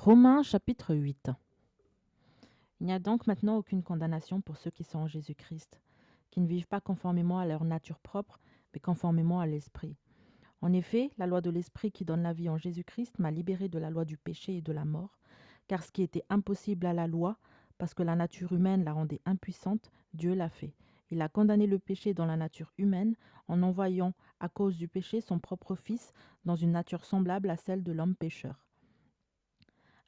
Romains chapitre 8. Il n'y a donc maintenant aucune condamnation pour ceux qui sont en Jésus-Christ, qui ne vivent pas conformément à leur nature propre, mais conformément à l'Esprit. En effet, la loi de l'Esprit qui donne la vie en Jésus-Christ m'a libéré de la loi du péché et de la mort, car ce qui était impossible à la loi, parce que la nature humaine la rendait impuissante, Dieu l'a fait. Il a condamné le péché dans la nature humaine en envoyant, à cause du péché, son propre Fils dans une nature semblable à celle de l'homme pécheur.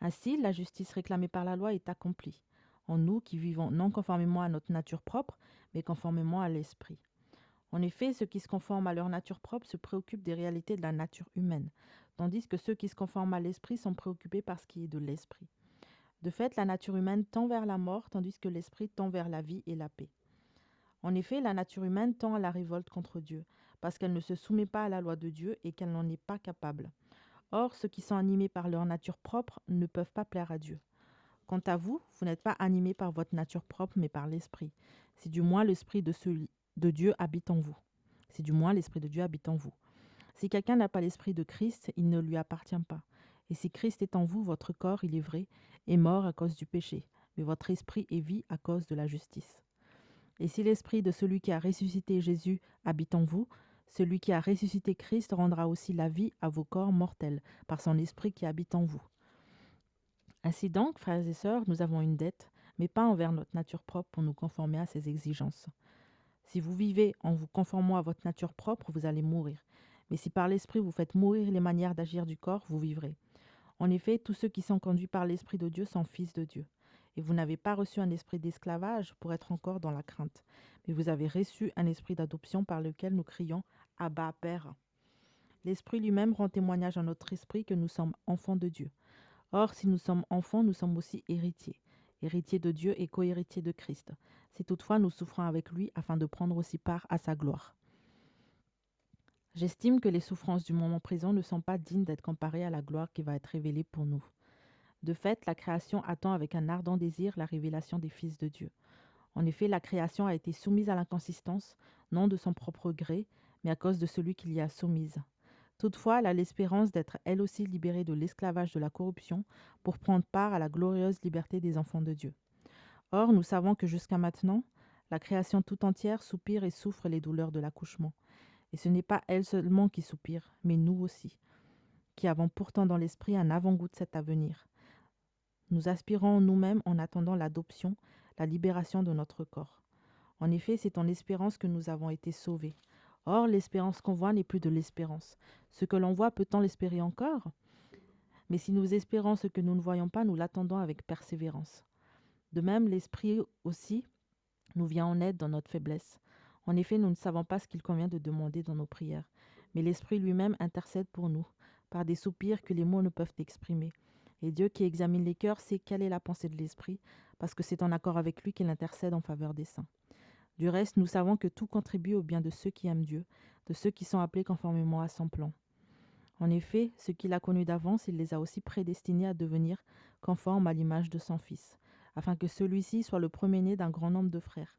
Ainsi, la justice réclamée par la loi est accomplie, en nous qui vivons non conformément à notre nature propre, mais conformément à l'Esprit. En effet, ceux qui se conforment à leur nature propre se préoccupent des réalités de la nature humaine, tandis que ceux qui se conforment à l'Esprit sont préoccupés par ce qui est de l'Esprit. De fait, la nature humaine tend vers la mort, tandis que l'Esprit tend vers la vie et la paix. En effet, la nature humaine tend à la révolte contre Dieu, parce qu'elle ne se soumet pas à la loi de Dieu et qu'elle n'en est pas capable. Or, ceux qui sont animés par leur nature propre ne peuvent pas plaire à Dieu. Quant à vous, vous n'êtes pas animés par votre nature propre, mais par l'Esprit. Si du moins l'Esprit de Dieu habite en vous. Si du moins l'Esprit de Dieu habite en vous. Si quelqu'un n'a pas l'Esprit de Christ, il ne lui appartient pas. Et si Christ est en vous, votre corps, il est vrai, est mort à cause du péché, mais votre esprit est vie à cause de la justice. Et si l'Esprit de celui qui a ressuscité Jésus habite en vous, celui qui a ressuscité Christ rendra aussi la vie à vos corps mortels, par son Esprit qui habite en vous. Ainsi donc, frères et sœurs, nous avons une dette, mais pas envers notre nature propre pour nous conformer à ses exigences. Si vous vivez en vous conformant à votre nature propre, vous allez mourir. Mais si par l'Esprit vous faites mourir les manières d'agir du corps, vous vivrez. En effet, tous ceux qui sont conduits par l'Esprit de Dieu sont fils de Dieu. Et vous n'avez pas reçu un esprit d'esclavage pour être encore dans la crainte, mais vous avez reçu un esprit d'adoption par lequel nous crions « Abba, Père ». L'Esprit lui-même rend témoignage à notre esprit que nous sommes enfants de Dieu. Or, si nous sommes enfants, nous sommes aussi héritiers, héritiers de Dieu et co-héritiers de Christ, si toutefois nous souffrons avec lui afin de prendre aussi part à sa gloire. J'estime que les souffrances du moment présent ne sont pas dignes d'être comparées à la gloire qui va être révélée pour nous. De fait, la création attend avec un ardent désir la révélation des fils de Dieu. En effet, la création a été soumise à l'inconsistance, non de son propre gré, mais à cause de celui qui l'y a soumise. Toutefois, elle a l'espérance d'être elle aussi libérée de l'esclavage de la corruption pour prendre part à la glorieuse liberté des enfants de Dieu. Or, nous savons que jusqu'à maintenant, la création tout entière soupire et souffre les douleurs de l'accouchement. Et ce n'est pas elle seulement qui soupire, mais nous aussi, qui avons pourtant dans l'esprit un avant-goût de cet avenir. Nous aspirons nous-mêmes en attendant l'adoption, la libération de notre corps. En effet, c'est en espérance que nous avons été sauvés. Or, l'espérance qu'on voit n'est plus de l'espérance. Ce que l'on voit, peut-on l'espérer encore? Mais si nous espérons ce que nous ne voyons pas, nous l'attendons avec persévérance. De même, l'Esprit aussi nous vient en aide dans notre faiblesse. En effet, nous ne savons pas ce qu'il convient de demander dans nos prières, mais l'Esprit lui-même intercède pour nous, par des soupirs que les mots ne peuvent exprimer. Et Dieu qui examine les cœurs sait quelle est la pensée de l'Esprit, parce que c'est en accord avec lui qu'il intercède en faveur des saints. Du reste, nous savons que tout contribue au bien de ceux qui aiment Dieu, de ceux qui sont appelés conformément à son plan. En effet, ceux qu'il a connus d'avance, il les a aussi prédestinés à devenir conformes à l'image de son Fils, afin que celui-ci soit le premier-né d'un grand nombre de frères.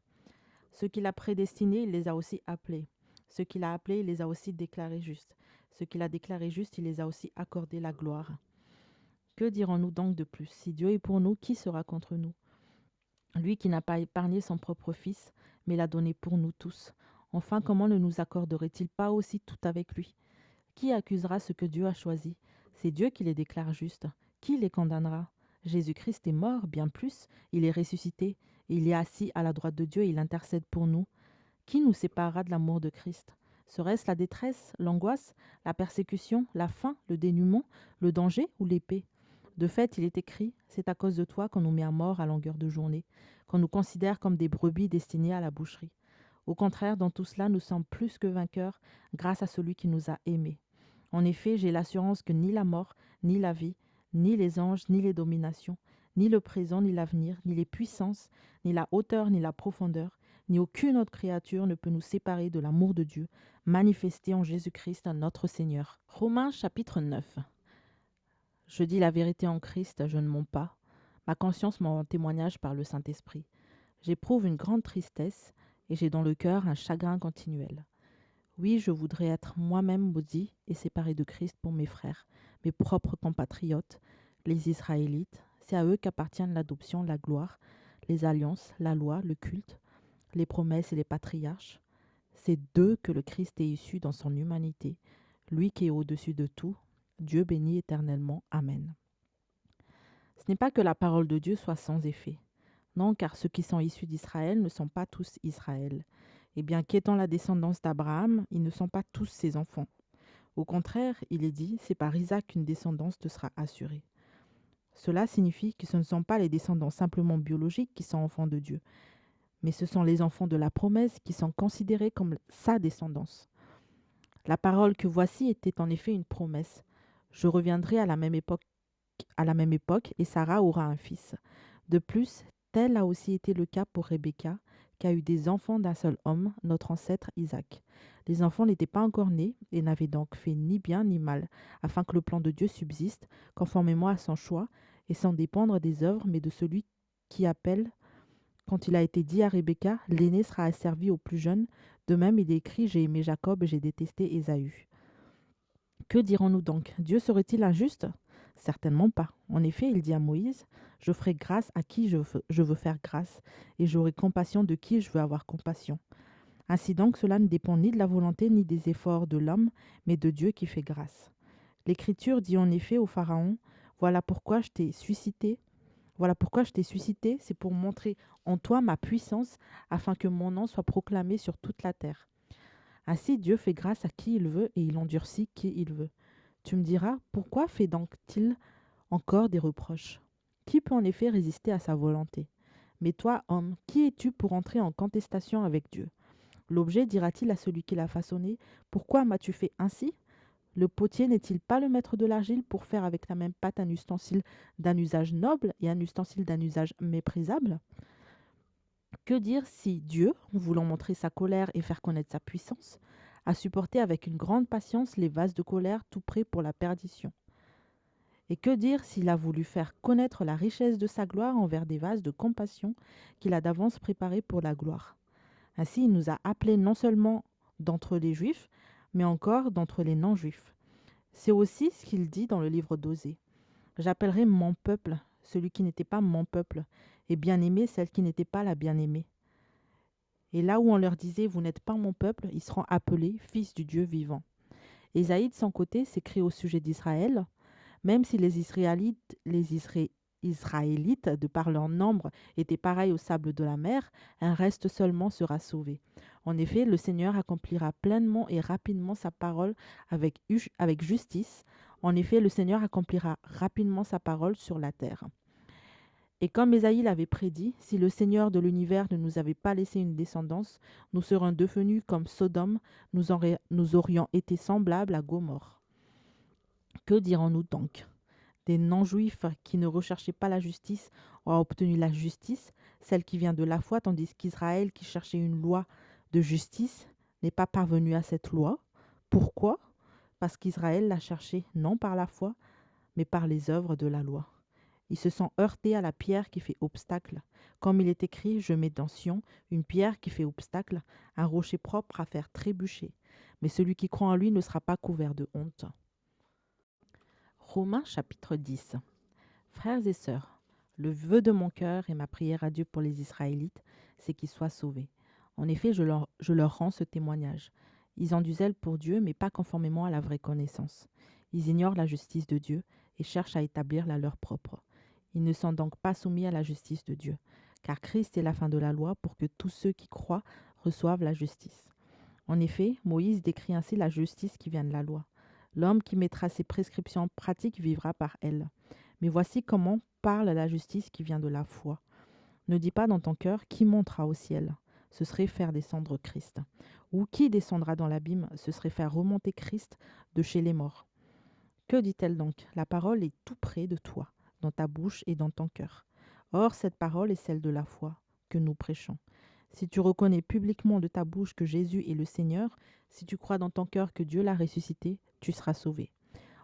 Ceux qu'il a prédestinés, il les a aussi appelés. Ceux qu'il a appelés, il les a aussi déclarés justes. Ceux qu'il a déclarés justes, il les a aussi accordé la gloire. Que dirons-nous donc de plus? Si Dieu est pour nous, qui sera contre nous? Lui qui n'a pas épargné son propre Fils, mais l'a donné pour nous tous. Enfin, comment ne nous accorderait-il pas aussi tout avec lui? Qui accusera ce que Dieu a choisi? C'est Dieu qui les déclare justes. Qui les condamnera? Jésus-Christ est mort, bien plus, il est ressuscité, et il est assis à la droite de Dieu et il intercède pour nous. Qui nous séparera de l'amour de Christ? Serait-ce la détresse, l'angoisse, la persécution, la faim, le dénuement, le danger ou l'épée? De fait, il est écrit, c'est à cause de toi qu'on nous met à mort à longueur de journée, qu'on nous considère comme des brebis destinées à la boucherie. Au contraire, dans tout cela, nous sommes plus que vainqueurs grâce à celui qui nous a aimés. En effet, j'ai l'assurance que ni la mort, ni la vie, ni les anges, ni les dominations, ni le présent, ni l'avenir, ni les puissances, ni la hauteur, ni la profondeur, ni aucune autre créature ne peut nous séparer de l'amour de Dieu, manifesté en Jésus-Christ, notre Seigneur. Romains chapitre 9. Je dis la vérité en Christ, je ne mens pas. Ma conscience m'en rend témoignage par le Saint-Esprit. J'éprouve une grande tristesse et j'ai dans le cœur un chagrin continuel. Oui, je voudrais être moi-même maudit et séparé de Christ pour mes frères, mes propres compatriotes, les Israélites. C'est à eux qu'appartiennent l'adoption, la gloire, les alliances, la loi, le culte, les promesses et les patriarches. C'est d'eux que le Christ est issu dans son humanité, lui qui est au-dessus de tout, Dieu béni éternellement. Amen. Ce n'est pas que la parole de Dieu soit sans effet. Non, car ceux qui sont issus d'Israël ne sont pas tous Israël. Et bien qu'étant la descendance d'Abraham, ils ne sont pas tous ses enfants. Au contraire, il est dit, c'est par Isaac qu'une descendance te sera assurée. Cela signifie que ce ne sont pas les descendants simplement biologiques qui sont enfants de Dieu, mais ce sont les enfants de la promesse qui sont considérés comme sa descendance. La parole que voici était en effet une promesse. Je reviendrai à la même époque et Sarah aura un fils. De plus, tel a aussi été le cas pour Rebecca, qui a eu des enfants d'un seul homme, notre ancêtre Isaac. Les enfants n'étaient pas encore nés et n'avaient donc fait ni bien ni mal, afin que le plan de Dieu subsiste, conformément à son choix, et sans dépendre des œuvres, mais de celui qui appelle. Quand il a été dit à Rebecca, l'aîné sera asservi au plus jeune, de même il est écrit, j'ai aimé Jacob et j'ai détesté Ésaü. Que dirons-nous donc? Dieu serait-il injuste? Certainement pas. En effet, il dit à Moïse, je ferai grâce à qui je veux faire grâce, et j'aurai compassion de qui je veux avoir compassion. Ainsi donc, cela ne dépend ni de la volonté ni des efforts de l'homme, mais de Dieu qui fait grâce. L'Écriture dit en effet au Pharaon, voilà pourquoi je t'ai suscité, c'est pour montrer en toi ma puissance, afin que mon nom soit proclamé sur toute la terre. Ainsi Dieu fait grâce à qui il veut et il endurcit qui il veut. Tu me diras, pourquoi fait donc-il encore des reproches? Qui peut en effet résister à sa volonté? Mais toi, homme, qui es-tu pour entrer en contestation avec Dieu? L'objet dira-t-il à celui qui l'a façonné, pourquoi m'as-tu fait ainsi? Le potier n'est-il pas le maître de l'argile pour faire avec la même pâte un ustensile d'un usage noble et un ustensile d'un usage méprisable? Que dire si Dieu, voulant montrer sa colère et faire connaître sa puissance, a supporté avec une grande patience les vases de colère tout prêts pour la perdition? Et que dire s'il a voulu faire connaître la richesse de sa gloire envers des vases de compassion qu'il a d'avance préparés pour la gloire? Ainsi, il nous a appelés non seulement d'entre les Juifs, mais encore d'entre les non-Juifs. C'est aussi ce qu'il dit dans le livre d'Osée. J'appellerai mon peuple celui qui n'était pas mon peuple, et bien-aimé celle qui n'était pas la bien-aimée. Et là où on leur disait, vous n'êtes pas mon peuple, ils seront appelés fils du Dieu vivant. Ésaïe, de son côté, s'écrie au sujet d'Israël, même si Israélites, de par leur nombre, étaient pareils au sable de la mer, un reste seulement sera sauvé. En effet, le Seigneur accomplira pleinement et rapidement sa parole avec justice. En effet, le Seigneur accomplira rapidement sa parole sur la terre. Et comme Ésaïe l'avait prédit, si le Seigneur de l'univers ne nous avait pas laissé une descendance, nous serions devenus comme Sodome, nous aurions été semblables à Gomorrhe. Que dirons-nous donc? Des non-juifs qui ne recherchaient pas la justice ont obtenu la justice, celle qui vient de la foi, tandis qu'Israël, qui cherchait une loi de justice, n'est pas parvenu à cette loi. Pourquoi? Parce qu'Israël l'a cherchée non par la foi, mais par les œuvres de la loi. Ils se sont heurtés à la pierre qui fait obstacle. Comme il est écrit, je mets dans Sion une pierre qui fait obstacle, un rocher propre à faire trébucher. Mais celui qui croit en lui ne sera pas couvert de honte. Romains chapitre 10. Frères et sœurs, le vœu de mon cœur et ma prière à Dieu pour les Israélites, c'est qu'ils soient sauvés. En effet, je leur rends ce témoignage. Ils ont du zèle pour Dieu, mais pas conformément à la vraie connaissance. Ils ignorent la justice de Dieu et cherchent à établir la leur propre. Ils ne sont donc pas soumis à la justice de Dieu, car Christ est la fin de la loi pour que tous ceux qui croient reçoivent la justice. En effet, Moïse décrit ainsi la justice qui vient de la loi. L'homme qui mettra ses prescriptions en pratique vivra par elles. Mais voici comment parle la justice qui vient de la foi. Ne dis pas dans ton cœur qui montera au ciel. Ce serait faire descendre Christ. Ou qui descendra dans l'abîme. Ce serait faire remonter Christ de chez les morts. Que dit-elle donc? La parole est tout près de toi, dans ta bouche et dans ton cœur. Or, cette parole est celle de la foi que nous prêchons. Si tu reconnais publiquement de ta bouche que Jésus est le Seigneur, si tu crois dans ton cœur que Dieu l'a ressuscité, tu seras sauvé.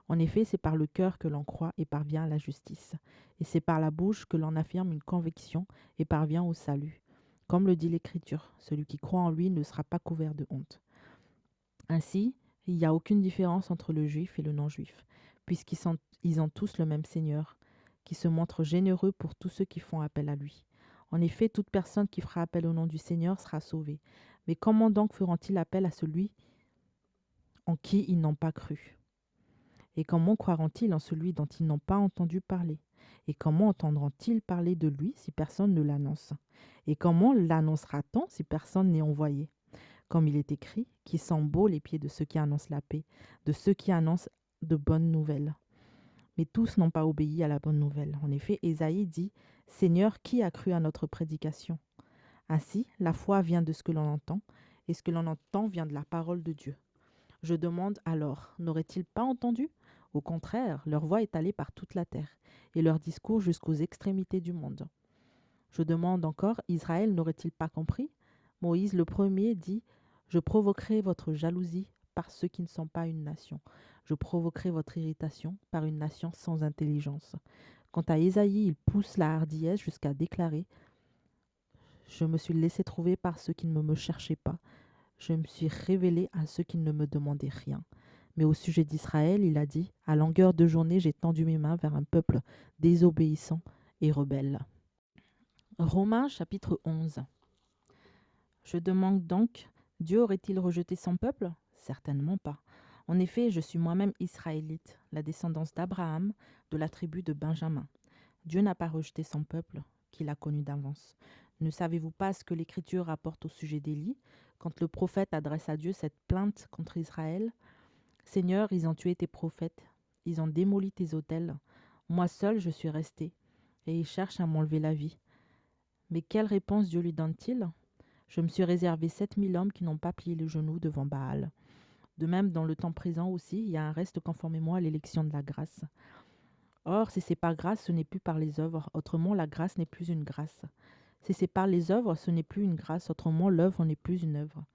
En effet, c'est par le cœur que l'on croit et parvient à la justice. Et c'est par la bouche que l'on affirme une conviction et parvient au salut. Comme le dit l'Écriture, celui qui croit en lui ne sera pas couvert de honte. Ainsi, il n'y a aucune différence entre le juif et le non-juif, puisqu'ils ont tous le même Seigneur. qui se montre généreux pour tous ceux qui font appel à lui. En effet, toute personne qui fera appel au nom du Seigneur sera sauvée. Mais comment donc feront-ils appel à celui en qui ils n'ont pas cru? Et comment croiront-ils en celui dont ils n'ont pas entendu parler? Et comment entendront-ils parler de lui si personne ne l'annonce? Et comment l'annoncera-t-on si personne n'est envoyé? Comme il est écrit, qui sent beau les pieds de ceux qui annoncent la paix, de ceux qui annoncent de bonnes nouvelles. Mais tous n'ont pas obéi à la bonne nouvelle. En effet, Ésaïe dit, Seigneur, qui a cru à notre prédication? Ainsi, la foi vient de ce que l'on entend, et ce que l'on entend vient de la parole de Dieu. Je demande alors, n'auraient-ils pas entendu? Au contraire, leur voix est allée par toute la terre, et leur discours jusqu'aux extrémités du monde. Je demande encore, Israël n'aurait-il pas compris? Moïse le premier dit, je provoquerai votre jalousie par ceux qui ne sont pas une nation. Je provoquerai votre irritation par une nation sans intelligence. Quant à Ésaïe, il pousse la hardiesse jusqu'à déclarer, je me suis laissé trouver par ceux qui ne me cherchaient pas. Je me suis révélé à ceux qui ne me demandaient rien. Mais au sujet d'Israël, il a dit, à longueur de journée, j'ai tendu mes mains vers un peuple désobéissant et rebelle. Romains chapitre 11. Je demande donc, Dieu aurait-il rejeté son peuple? Certainement pas. En effet, je suis moi-même israélite, la descendance d'Abraham, de la tribu de Benjamin. Dieu n'a pas rejeté son peuple, qu'il a connu d'avance. Ne savez-vous pas ce que l'Écriture rapporte au sujet d'Élie, quand le prophète adresse à Dieu cette plainte contre Israël? Seigneur, ils ont tué tes prophètes, ils ont démoli tes autels. Moi seul, je suis resté, et ils cherchent à m'enlever la vie. Mais quelle réponse Dieu lui donne-t-il? Je me suis réservé 7000 hommes qui n'ont pas plié les genoux devant Baal. De même, dans le temps présent aussi, il y a un reste conformément à l'élection de la grâce. Or, si c'est par grâce, ce n'est plus par les œuvres. Autrement, la grâce n'est plus une grâce. Si c'est par les œuvres, ce n'est plus une grâce. Autrement, l'œuvre n'est plus une œuvre.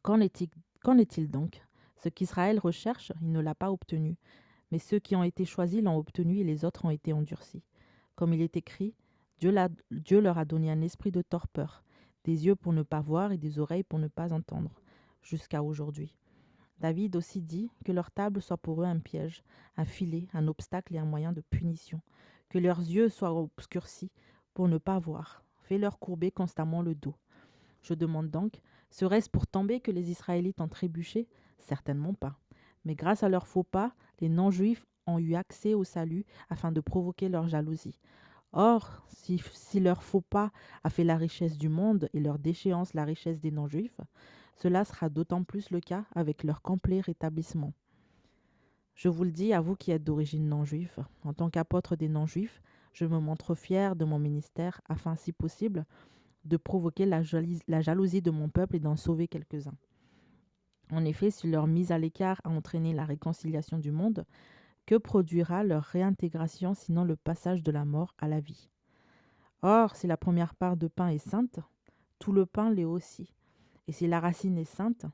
Qu'en est-il donc? Ce qu'Israël recherche, il ne l'a pas obtenu. Mais ceux qui ont été choisis l'ont obtenu et les autres ont été endurcis. Comme il est écrit, Dieu leur a donné un esprit de torpeur, des yeux pour ne pas voir et des oreilles pour ne pas entendre, jusqu'à aujourd'hui. David aussi dit que leur table soit pour eux un piège, un filet, un obstacle et un moyen de punition, que leurs yeux soient obscurcis pour ne pas voir, fais-leur courber constamment le dos. Je demande donc, serait-ce pour tomber que les Israélites ont trébuché? Certainement pas. Mais grâce à leurs faux pas, les non-juifs ont eu accès au salut afin de provoquer leur jalousie. Or, si leur faux pas a fait la richesse du monde et leur déchéance la richesse des non-juifs, cela sera d'autant plus le cas avec leur complet rétablissement. Je vous le dis à vous qui êtes d'origine non-juive, en tant qu'apôtre des non-juifs, je me montre fier de mon ministère afin, si possible, de provoquer la jalousie de mon peuple et d'en sauver quelques-uns. En effet, si leur mise à l'écart a entraîné la réconciliation du monde, que produira leur réintégration sinon le passage de la mort à la vie? Or, si la première part de pain est sainte, tout le pain l'est aussi. Et si la racine est sainte,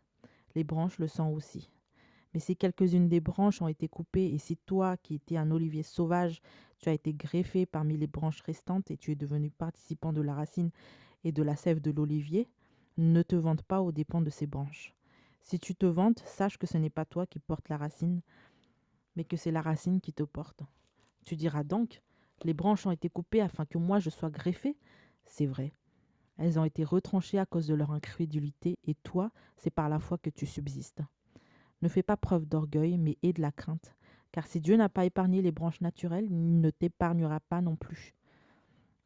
les branches le sont aussi. Mais si quelques-unes des branches ont été coupées, et si toi, qui étais un olivier sauvage, tu as été greffé parmi les branches restantes et tu es devenu participant de la racine et de la sève de l'olivier, ne te vante pas aux dépens de ces branches. Si tu te vantes, sache que ce n'est pas toi qui portes la racine, mais que c'est la racine qui te porte. Tu diras donc, les branches ont été coupées afin que moi je sois greffé. C'est vrai. Elles ont été retranchées à cause de leur incrédulité, et toi, c'est par la foi que tu subsistes. Ne fais pas preuve d'orgueil, mais aie de la crainte, car si Dieu n'a pas épargné les branches naturelles, il ne t'épargnera pas non plus.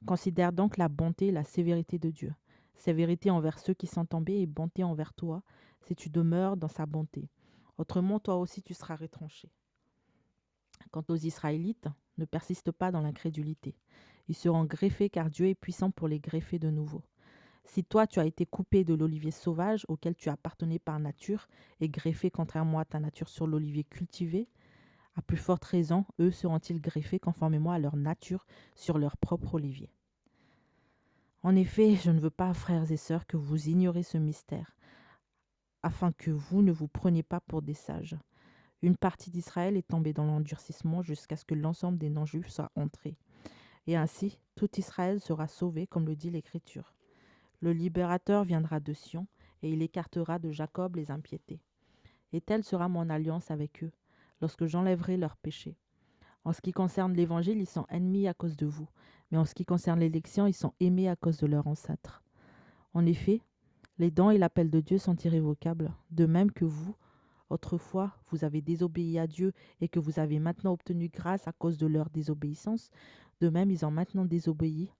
Considère donc la bonté et la sévérité de Dieu. Sévérité envers ceux qui sont tombés et bonté envers toi, si tu demeures dans sa bonté. Autrement, toi aussi tu seras retranché. Quant aux Israélites, ne persiste pas dans l'incrédulité. Ils seront greffés car Dieu est puissant pour les greffer de nouveau. Si toi tu as été coupé de l'olivier sauvage auquel tu appartenais par nature et greffé contrairement à ta nature sur l'olivier cultivé, à plus forte raison, eux seront-ils greffés conformément à leur nature sur leur propre olivier. En effet, je ne veux pas, frères et sœurs, que vous ignorez ce mystère, afin que vous ne vous preniez pas pour des sages. Une partie d'Israël est tombée dans l'endurcissement jusqu'à ce que l'ensemble des non-juifs soit entré. Et ainsi, tout Israël sera sauvé, comme le dit l'Écriture. Le libérateur viendra de Sion, et il écartera de Jacob les impiétés. Et telle sera mon alliance avec eux, lorsque j'enlèverai leurs péchés. En ce qui concerne l'Évangile, ils sont ennemis à cause de vous, mais en ce qui concerne l'élection, ils sont aimés à cause de leurs ancêtres. En effet, les dons et l'appel de Dieu sont irrévocables, de même que vous, autrefois, vous avez désobéi à Dieu et que vous avez maintenant obtenu grâce à cause de leur désobéissance, de même ils ont maintenant désobéi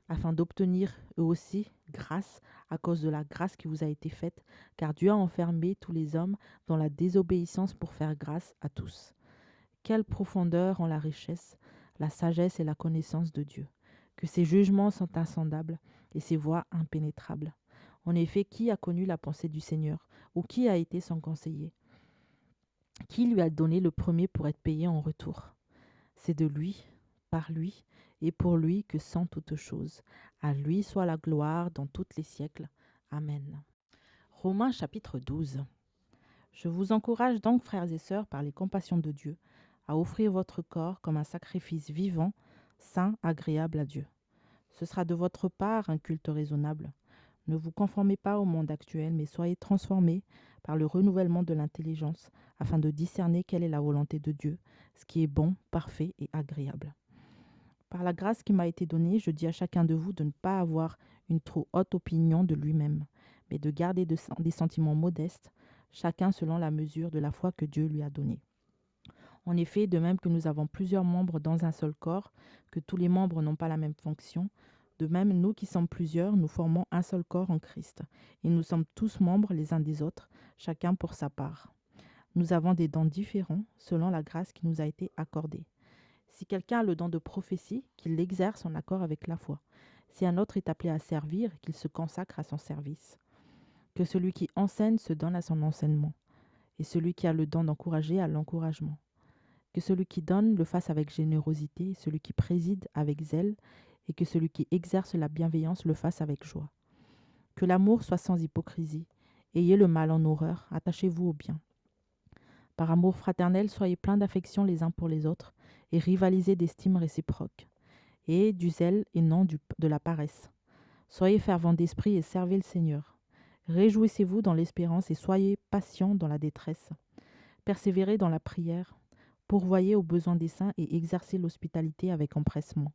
afin d'obtenir eux aussi grâce à cause de la grâce qui vous a été faite, car Dieu a enfermé tous les hommes dans la désobéissance pour faire grâce à tous. Quelle profondeur en la richesse, la sagesse et la connaissance de Dieu, que ses jugements sont insondables et ses voies impénétrables. En effet, qui a connu la pensée du Seigneur, ou qui a été son conseiller? Qui lui a donné le premier pour être payé en retour? C'est de lui, par lui et pour lui que sont toutes choses. À lui soit la gloire dans tous les siècles. Amen. Romains chapitre 12. Je vous encourage donc, frères et sœurs, par les compassions de Dieu, à offrir votre corps comme un sacrifice vivant, saint, agréable à Dieu. Ce sera de votre part un culte raisonnable. Ne vous conformez pas au monde actuel, mais soyez transformés par le renouvellement de l'intelligence, afin de discerner quelle est la volonté de Dieu, ce qui est bon, parfait et agréable. Par la grâce qui m'a été donnée, je dis à chacun de vous de ne pas avoir une trop haute opinion de lui-même, mais de garder des sentiments modestes, chacun selon la mesure de la foi que Dieu lui a donnée. En effet, de même que nous avons plusieurs membres dans un seul corps, que tous les membres n'ont pas la même fonction, de même, nous qui sommes plusieurs, nous formons un seul corps en Christ, et nous sommes tous membres les uns des autres, chacun pour sa part. Nous avons des dons différents selon la grâce qui nous a été accordée. Si quelqu'un a le don de prophétie, qu'il l'exerce en accord avec la foi. Si un autre est appelé à servir, qu'il se consacre à son service. Que celui qui enseigne se donne à son enseignement, et celui qui a le don d'encourager à l'encouragement. Que celui qui donne le fasse avec générosité, celui qui préside avec zèle, et que celui qui exerce la bienveillance le fasse avec joie. Que l'amour soit sans hypocrisie. Ayez le mal en horreur, attachez-vous au bien. Par amour fraternel, soyez pleins d'affection les uns pour les autres, et rivalisez d'estime réciproque. Et du zèle et non de la paresse. Soyez fervents d'esprit et servez le Seigneur. Réjouissez-vous dans l'espérance et soyez patients dans la détresse. Persévérez dans la prière. Pourvoyez aux besoins des saints et exercez l'hospitalité avec empressement.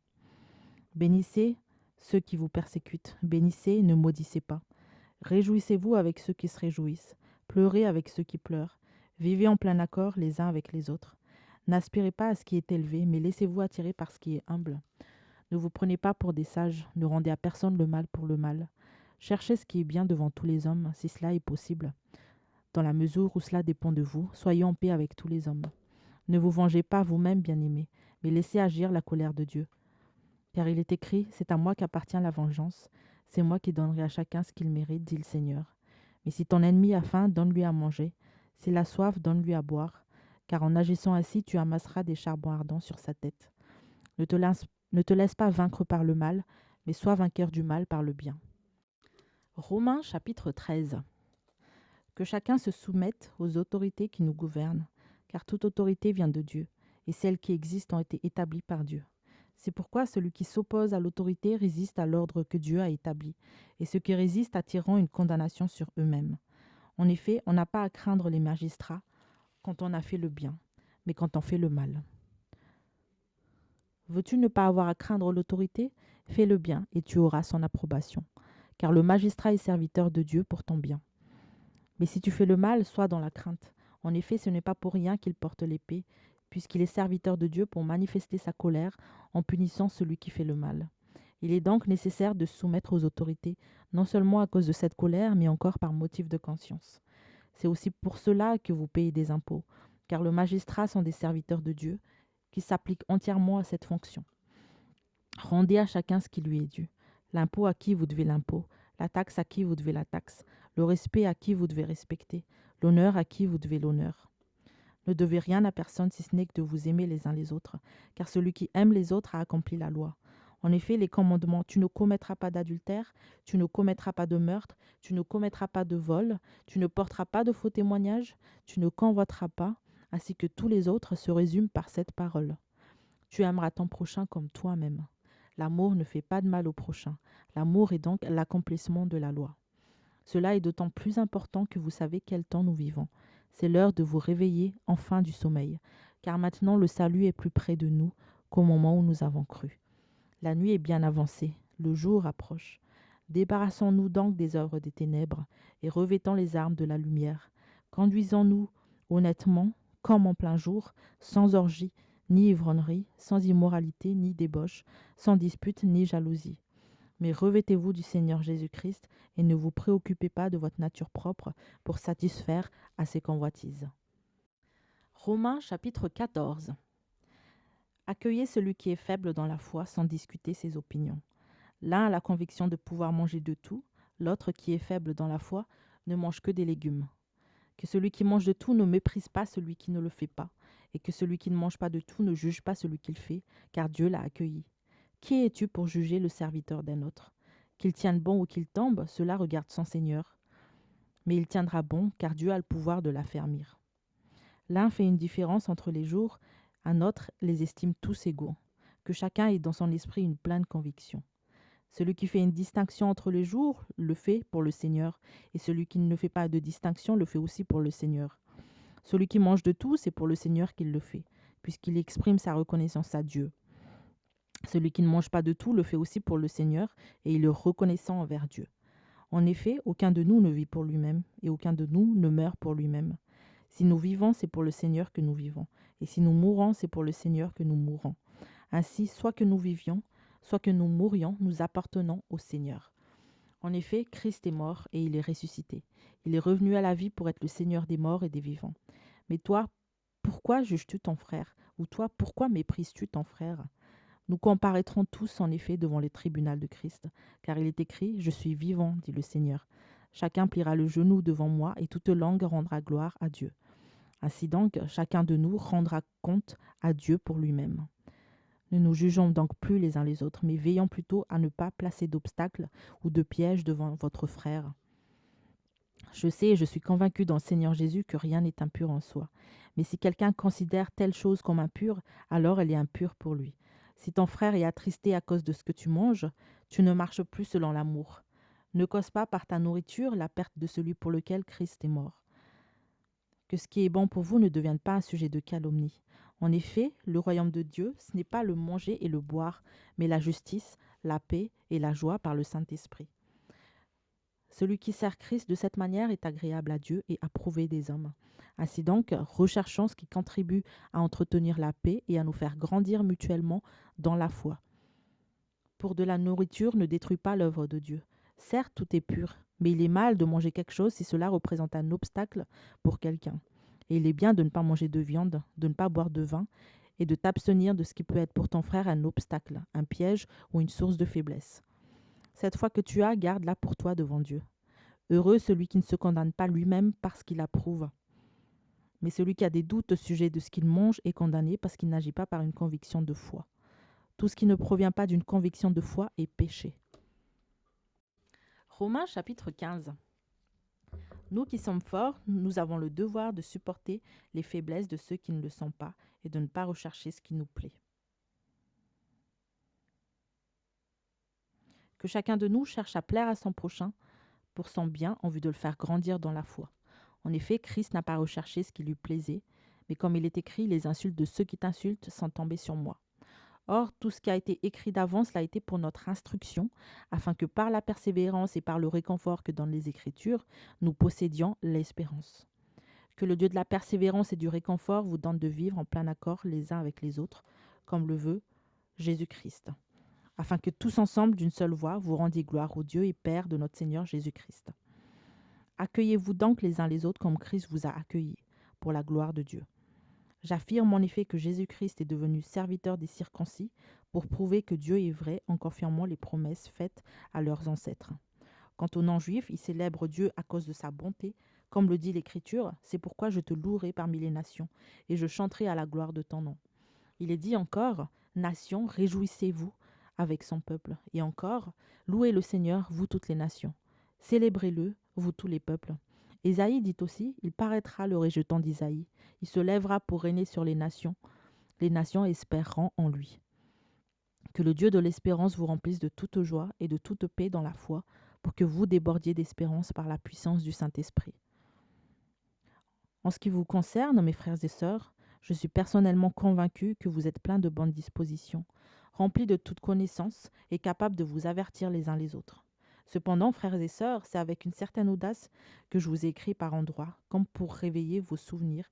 Bénissez ceux qui vous persécutent. Bénissez et ne maudissez pas. Réjouissez-vous avec ceux qui se réjouissent. Pleurez avec ceux qui pleurent. Vivez en plein accord les uns avec les autres. N'aspirez pas à ce qui est élevé, mais laissez-vous attirer par ce qui est humble. Ne vous prenez pas pour des sages, ne rendez à personne le mal pour le mal. Cherchez ce qui est bien devant tous les hommes, si cela est possible. Dans la mesure où cela dépend de vous, soyez en paix avec tous les hommes. Ne vous vengez pas vous-même, bien-aimés, mais laissez agir la colère de Dieu. Car il est écrit, c'est à moi qu'appartient la vengeance, c'est moi qui donnerai à chacun ce qu'il mérite, dit le Seigneur. Mais si ton ennemi a faim, donne-lui à manger. S'il a soif, donne-lui à boire. Car en agissant ainsi, tu amasseras des charbons ardents sur sa tête. Ne te laisse pas vaincre par le mal, mais sois vainqueur du mal par le bien. Romains chapitre 13. Que chacun se soumette aux autorités qui nous gouvernent, car toute autorité vient de Dieu, et celles qui existent ont été établies par Dieu. C'est pourquoi celui qui s'oppose à l'autorité résiste à l'ordre que Dieu a établi, et ceux qui résistent attireront une condamnation sur eux-mêmes. En effet, on n'a pas à craindre les magistrats quand on a fait le bien, mais quand on fait le mal. Veux-tu ne pas avoir à craindre l'autorité? Fais le bien, et tu auras son approbation, car le magistrat est serviteur de Dieu pour ton bien. Mais si tu fais le mal, sois dans la crainte. En effet, ce n'est pas pour rien qu'il porte l'épée, puisqu'il est serviteur de Dieu pour manifester sa colère en punissant celui qui fait le mal. Il est donc nécessaire de se soumettre aux autorités, non seulement à cause de cette colère, mais encore par motif de conscience. C'est aussi pour cela que vous payez des impôts, car les magistrats sont des serviteurs de Dieu, qui s'appliquent entièrement à cette fonction. Rendez à chacun ce qui lui est dû. L'impôt à qui vous devez l'impôt, la taxe à qui vous devez la taxe, le respect à qui vous devez respecter, l'honneur à qui vous devez l'honneur. Ne devez rien à personne si ce n'est que de vous aimer les uns les autres, car celui qui aime les autres a accompli la loi. En effet, les commandements, tu ne commettras pas d'adultère, tu ne commettras pas de meurtre, tu ne commettras pas de vol, tu ne porteras pas de faux témoignages, tu ne convoiteras pas, ainsi que tous les autres se résument par cette parole. Tu aimeras ton prochain comme toi-même. L'amour ne fait pas de mal au prochain. L'amour est donc l'accomplissement de la loi. Cela est d'autant plus important que vous savez quel temps nous vivons. C'est l'heure de vous réveiller enfin du sommeil, car maintenant le salut est plus près de nous qu'au moment où nous avons cru. La nuit est bien avancée, le jour approche. Débarrassons-nous donc des œuvres des ténèbres et revêtons les armes de la lumière. Conduisons-nous honnêtement, comme en plein jour, sans orgie, ni ivrognerie, sans immoralité, ni débauche, sans dispute, ni jalousie. Mais revêtez-vous du Seigneur Jésus-Christ et ne vous préoccupez pas de votre nature propre pour satisfaire à ses convoitises. Romains chapitre 14. Accueillez celui qui est faible dans la foi sans discuter ses opinions. L'un a la conviction de pouvoir manger de tout, l'autre qui est faible dans la foi ne mange que des légumes. Que celui qui mange de tout ne méprise pas celui qui ne le fait pas, et que celui qui ne mange pas de tout ne juge pas celui qui le fait, car Dieu l'a accueilli. Qui es-tu pour juger le serviteur d'un autre? Qu'il tienne bon ou qu'il tombe, cela regarde son Seigneur. Mais il tiendra bon, car Dieu a le pouvoir de l'affermir. L'un fait une différence entre les jours, un autre les estime tous égaux. Que chacun ait dans son esprit une pleine conviction. Celui qui fait une distinction entre les jours le fait pour le Seigneur, et celui qui ne fait pas de distinction le fait aussi pour le Seigneur. Celui qui mange de tout, c'est pour le Seigneur qu'il le fait, puisqu'il exprime sa reconnaissance à Dieu. Celui qui ne mange pas de tout le fait aussi pour le Seigneur, et il est reconnaissant envers Dieu. En effet, aucun de nous ne vit pour lui-même, et aucun de nous ne meurt pour lui-même. Si nous vivons, c'est pour le Seigneur que nous vivons, et si nous mourons, c'est pour le Seigneur que nous mourons. Ainsi, soit que nous vivions, soit que nous mourions, nous appartenons au Seigneur. En effet, Christ est mort et il est ressuscité. Il est revenu à la vie pour être le Seigneur des morts et des vivants. Mais toi, pourquoi juges-tu ton frère? Ou toi, pourquoi méprises-tu ton frère? Nous comparaîtrons tous en effet devant le tribunal de Christ, car il est écrit « Je suis vivant, dit le Seigneur. Chacun pliera le genou devant moi et toute langue rendra gloire à Dieu. » Ainsi donc, chacun de nous rendra compte à Dieu pour lui-même. Ne nous jugeons donc plus les uns les autres, mais veillons plutôt à ne pas placer d'obstacles ou de pièges devant votre frère. Je sais et je suis convaincu dans le Seigneur Jésus que rien n'est impur en soi. Mais si quelqu'un considère telle chose comme impure, alors elle est impure pour lui. Si ton frère est attristé à cause de ce que tu manges, tu ne marches plus selon l'amour. Ne cause pas par ta nourriture la perte de celui pour lequel Christ est mort. Que ce qui est bon pour vous ne devienne pas un sujet de calomnie. En effet, le royaume de Dieu, ce n'est pas le manger et le boire, mais la justice, la paix et la joie par le Saint-Esprit. Celui qui sert Christ de cette manière est agréable à Dieu et approuvé des hommes. Ainsi donc, recherchons ce qui contribue à entretenir la paix et à nous faire grandir mutuellement dans la foi. Pour de la nourriture ne détruit pas l'œuvre de Dieu. Certes, tout est pur, mais il est mal de manger quelque chose si cela représente un obstacle pour quelqu'un. Et il est bien de ne pas manger de viande, de ne pas boire de vin et de t'abstenir de ce qui peut être pour ton frère un obstacle, un piège ou une source de faiblesse. Cette foi que tu as, garde-la pour toi devant Dieu. Heureux celui qui ne se condamne pas lui-même parce qu'il approuve. Mais celui qui a des doutes au sujet de ce qu'il mange est condamné parce qu'il n'agit pas par une conviction de foi. Tout ce qui ne provient pas d'une conviction de foi est péché. Romains chapitre 15. Nous qui sommes forts, nous avons le devoir de supporter les faiblesses de ceux qui ne le sont pas et de ne pas rechercher ce qui nous plaît. Que chacun de nous cherche à plaire à son prochain pour son bien en vue de le faire grandir dans la foi. En effet, Christ n'a pas recherché ce qui lui plaisait, mais comme il est écrit, les insultes de ceux qui t'insultent sont tombées sur moi. Or, tout ce qui a été écrit d'avance l'a été pour notre instruction, afin que par la persévérance et par le réconfort que donnent les Écritures, nous possédions l'espérance. Que le Dieu de la persévérance et du réconfort vous donne de vivre en plein accord les uns avec les autres, comme le veut Jésus-Christ, afin que tous ensemble, d'une seule voix, vous rendiez gloire au Dieu et Père de notre Seigneur Jésus-Christ. Accueillez-vous donc les uns les autres comme Christ vous a accueillis, pour la gloire de Dieu. J'affirme en effet que Jésus-Christ est devenu serviteur des circoncis pour prouver que Dieu est vrai en confirmant les promesses faites à leurs ancêtres. Quant aux non-juifs, ils célèbrent Dieu à cause de sa bonté. Comme le dit l'Écriture, c'est pourquoi je te louerai parmi les nations et je chanterai à la gloire de ton nom. Il est dit encore, nations, réjouissez-vous avec son peuple. Et encore, louez le Seigneur, vous toutes les nations. Célébrez-le, vous tous les peuples. Ésaïe dit aussi, il paraîtra le rejeton d'Isaïe. Il se lèvera pour régner sur les nations. Les nations espéreront en lui. Que le Dieu de l'espérance vous remplisse de toute joie et de toute paix dans la foi, pour que vous débordiez d'espérance par la puissance du Saint-Esprit. En ce qui vous concerne, mes frères et sœurs, Je suis personnellement convaincu que vous êtes plein de bonnes dispositions, rempli de toute connaissance et capable de vous avertir les uns les autres. Cependant, frères et sœurs, c'est avec une certaine audace que je vous ai écrit par endroits, comme pour réveiller vos souvenirs,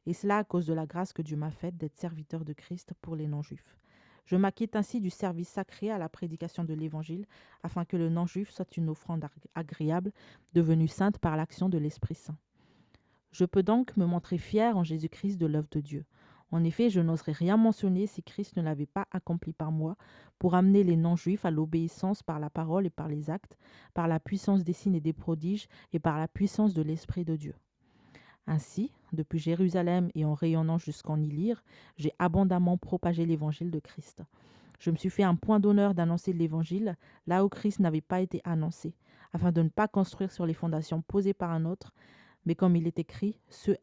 et cela à cause de la grâce que Dieu m'a faite d'être serviteur de Christ pour les non-juifs. Je m'acquitte ainsi du service sacré à la prédication de l'Évangile, afin que le non-juif soit une offrande agréable, devenue sainte par l'action de l'Esprit Saint. Je peux donc me montrer fier en Jésus-Christ de l'œuvre de Dieu. En effet, je n'oserais rien mentionner si Christ ne l'avait pas accompli par moi pour amener les non-juifs à l'obéissance par la parole et par les actes, par la puissance des signes et des prodiges et par la puissance de l'Esprit de Dieu. Ainsi, depuis Jérusalem et en rayonnant jusqu'en Illyre, j'ai abondamment propagé l'évangile de Christ. Je me suis fait un point d'honneur d'annoncer l'évangile là où Christ n'avait pas été annoncé, afin de ne pas construire sur les fondations posées par un autre, mais comme il est écrit, ceux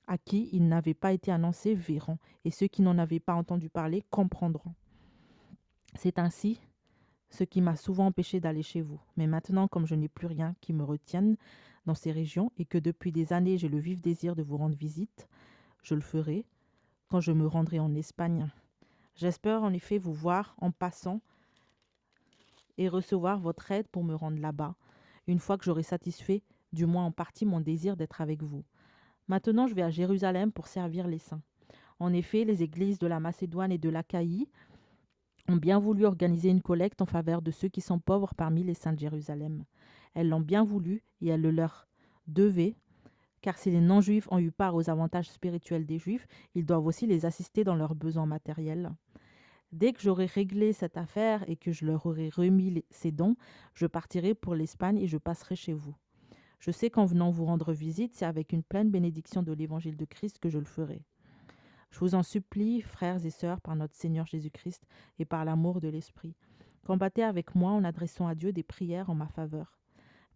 à qui il n'avait pas été annoncé verront, et ceux qui n'en avaient pas entendu parler comprendront. C'est ainsi ce qui m'a souvent empêché d'aller chez vous. Mais maintenant, comme je n'ai plus rien qui me retienne dans ces régions, et que depuis des années j'ai le vif désir de vous rendre visite, je le ferai quand je me rendrai en Espagne. J'espère en effet vous voir en passant et recevoir votre aide pour me rendre là-bas, une fois que j'aurai satisfait, du moins en partie, mon désir d'être avec vous. Maintenant, je vais à Jérusalem pour servir les saints. En effet, les églises de la Macédoine et de l'Achaïe ont bien voulu organiser une collecte en faveur de ceux qui sont pauvres parmi les saints de Jérusalem. Elles l'ont bien voulu et elles le leur devaient, car si les non-juifs ont eu part aux avantages spirituels des juifs, ils doivent aussi les assister dans leurs besoins matériels. Dès que j'aurai réglé cette affaire et que je leur aurai remis ces dons, je partirai pour l'Espagne et je passerai chez vous. Je sais qu'en venant vous rendre visite, c'est avec une pleine bénédiction de l'évangile de Christ que je le ferai. Je vous en supplie, frères et sœurs, par notre Seigneur Jésus-Christ et par l'amour de l'Esprit, combattez avec moi en adressant à Dieu des prières en ma faveur.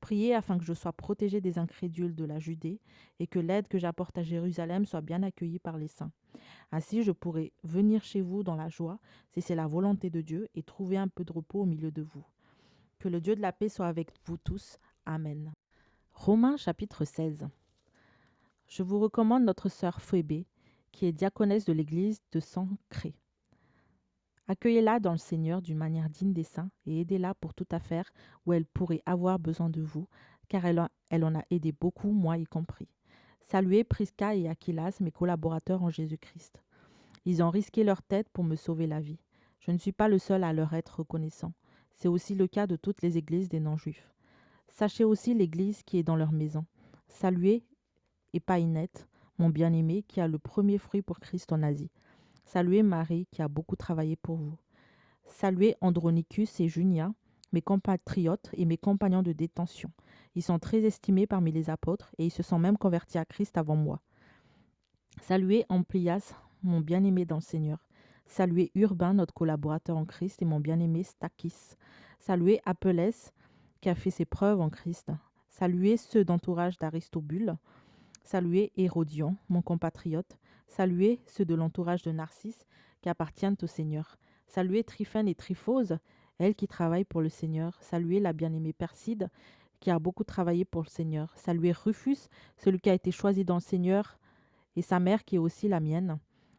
Priez afin que je sois protégé des incrédules de la Judée et que l'aide que j'apporte à Jérusalem soit bien accueillie par les saints. Ainsi, je pourrai venir chez vous dans la joie, si c'est la volonté de Dieu, et trouver un peu de repos au milieu de vous. Que le Dieu de la paix soit avec vous tous. Amen. Romains chapitre 16. Je vous recommande notre sœur Phébé, qui est diaconesse de l'église de Sancré. Accueillez-la dans le Seigneur d'une manière digne des saints et aidez-la pour toute affaire où elle pourrait avoir besoin de vous, car elle en a aidé beaucoup, moi y compris. Saluez Prisca et Aquilas, mes collaborateurs en Jésus-Christ. Ils ont risqué leur tête pour me sauver la vie. Je ne suis pas le seul à leur être reconnaissant. C'est aussi le cas de toutes les églises des non-juifs. Sachez aussi l'église qui est dans leur maison. Saluez Épaïnette, mon bien-aimé, qui a le premier fruit pour Christ en Asie. Saluez Marie, qui a beaucoup travaillé pour vous. Saluez Andronicus et Junia, mes compatriotes et mes compagnons de détention. Ils sont très estimés parmi les apôtres et ils se sont même convertis à Christ avant moi. Saluez Amplias, mon bien-aimé dans le Seigneur. Saluez Urbain, notre collaborateur en Christ, et mon bien-aimé Stakis. Saluez Apelles, qui a fait ses preuves en Christ. Saluez ceux d'entourage d'Aristobule. Saluez Hérodion, mon compatriote. Saluez ceux de l'entourage de Narcisse, qui appartiennent au Seigneur. Saluez Tryphène et Tryphose, elles qui travaillent pour le Seigneur. Saluez la bien-aimée Perside, qui a beaucoup travaillé pour le Seigneur. Saluez Rufus, celui qui a été choisi dans le Seigneur, et sa mère qui est aussi la mienne.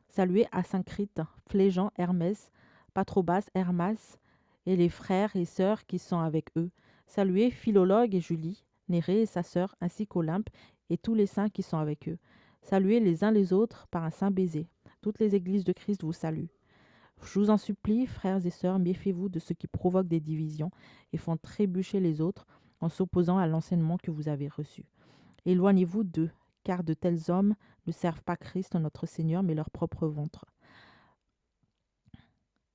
Saluez Asyncrite, Phlégon, Hermès, Patrobas, Hermas, et les frères et sœurs qui sont avec eux. Saluez Philologue et Julie, Nérée et sa sœur, ainsi qu'Olympe et tous les saints qui sont avec eux. Saluez les uns les autres par un saint baiser. Toutes les églises de Christ vous saluent. Je vous en supplie, frères et sœurs, méfiez-vous de ceux qui provoquent des divisions et font trébucher les autres en s'opposant à l'enseignement que vous avez reçu. Éloignez-vous d'eux, car de tels hommes ne servent pas Christ notre Seigneur, mais leur propre ventre.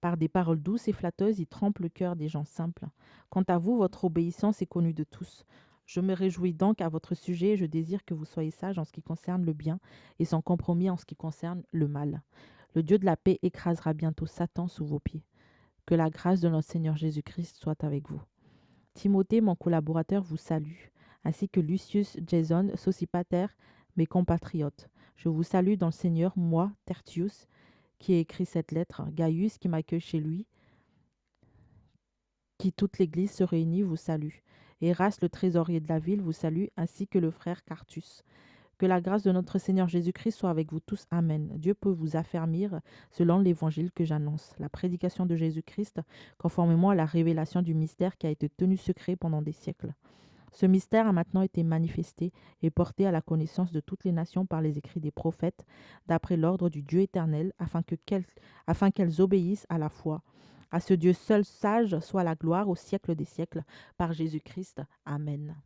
Par des paroles douces et flatteuses, ils trempent le cœur des gens simples. Quant à vous, votre obéissance est connue de tous. Je me réjouis donc à votre sujet et je désire que vous soyez sages en ce qui concerne le bien et sans compromis en ce qui concerne le mal. Le Dieu de la paix écrasera bientôt Satan sous vos pieds. Que la grâce de notre Seigneur Jésus-Christ soit avec vous. Timothée, mon collaborateur, vous salue, ainsi que Lucius Jason, Sosipater, mes compatriotes. Je vous salue dans le Seigneur, moi, Tertius, qui ai écrit cette lettre, Gaius, qui m'accueille chez lui, qui toute l'Église se réunit, vous salue. Erasme, le trésorier de la ville, vous salue, ainsi que le frère Quartus. Que la grâce de notre Seigneur Jésus-Christ soit avec vous tous. Amen. Dieu peut vous affermir selon l'évangile que j'annonce, la prédication de Jésus-Christ, conformément à la révélation du mystère qui a été tenu secret pendant des siècles. Ce mystère a maintenant été manifesté et porté à la connaissance de toutes les nations par les écrits des prophètes, d'après l'ordre du Dieu éternel, afin qu'elles obéissent à la foi. À ce Dieu seul sage soit la gloire au siècle des siècles, par Jésus-Christ. Amen.